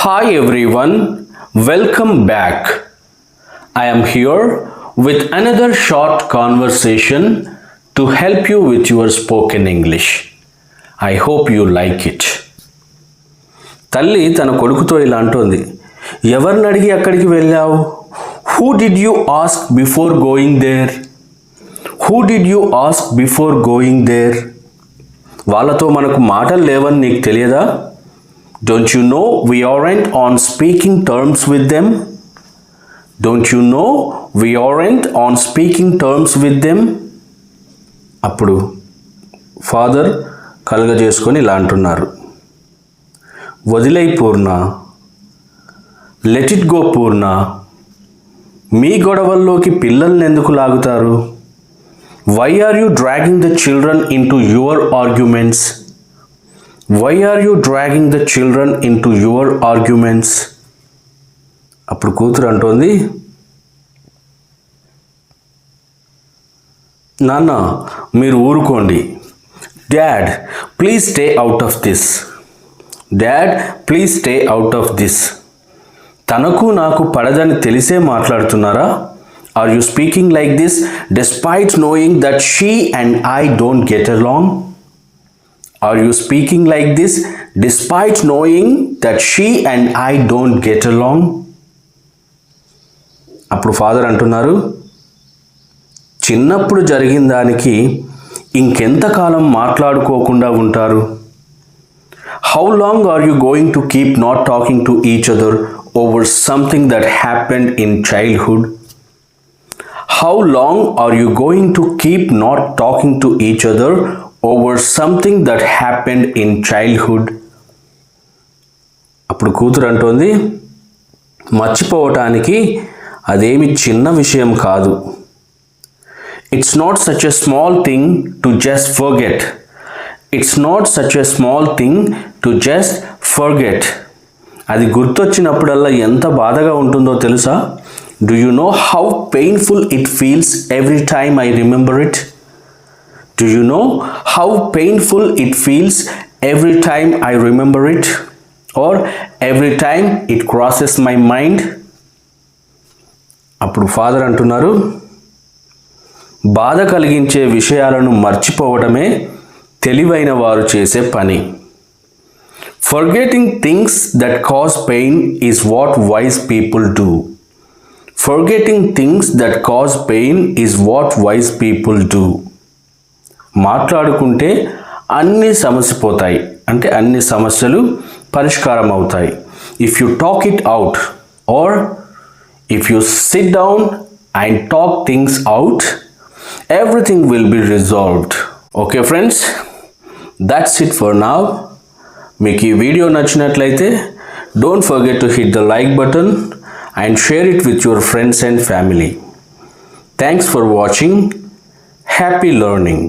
Hi everyone, welcome back. I am here with another short conversation to help you with your spoken English. I hope you like it. తల్లి తన కొడుకుతో ఇలా అంటోంది, ఎవరిని అడిగి అక్కడికి వెళ్ళావు? Who did you ask before going there? Who did you ask before going there? వాళ్ళతో మనకు మాటలు లేవని నీకు తెలియదా? Don't you know we aren't on speaking terms with them? Don't you know we aren't on speaking terms with them? అప్పుడు father కలుగజేసుకొని ఇలా అంటున్నారు, వదిలేయ్ పూర్ణ, లెట్ ఇట్ గో పూర్ణ, మీ గొడవల్లోకి పిల్లల్ని ఎందుకు లాగుతారు? Why are you dragging the children into your arguments? Why are you dragging the children into your arguments? అప్పుడు కూతురు అంటోంది, నాన్న మీరు ఊరుకోండి. Dad please stay out of this. Dad please stay out of this. తనకు నాకు పడదని తెలిసే మాట్లాడుతున్నారా? Are you speaking like this despite knowing that she and I don't get along? Are you speaking like this despite knowing that she and I don't get along? అప్పుడు father అంటున్నారు, చిన్నప్పుడు జరిగిన దానికి ఇంకెంతకాలం మాట్లాడుకోకుండా ఉంటారు? How long are you going to keep not talking to each other over something that happened in childhood? How long are you going to keep not talking to each other over something that happened in childhood? అప్పుడు కూతురు అంటోంది, మర్చిపోవటానికి అదేమి చిన్న విషయం కాదు. It's not such a small thing to just forget. It's not such a small thing to just forget. అది గుర్తొచ్చినప్పుడల్లా ఎంత బాధగా ఉంటుందో తెలుసా? Do you know how painful it feels every time I remember it? Do you know how painful it feels every time I remember it? Or every time it crosses my mind? అప్పుడు father అంటున్నారు, బాధ కలిగించే విషయాలను మర్చిపోవడమే తెలివైన వారు చేసే పని. Forgetting things that cause pain is what wise people do. Forgetting things that cause pain is what wise people do. మాట్లాడుకుంటే అన్ని సమస్యపోతాయి, అంటే అన్ని సమస్యలు పరిష్కారం అవుతాయి. If you talk it out or if you sit down and talk things out, everything will be resolved. Okay friends, that's it for now. మీకు ఈ video నచ్చినట్లయితే don't forget to hit the like button and share it with your friends and family. Thanks for watching. Happy learning.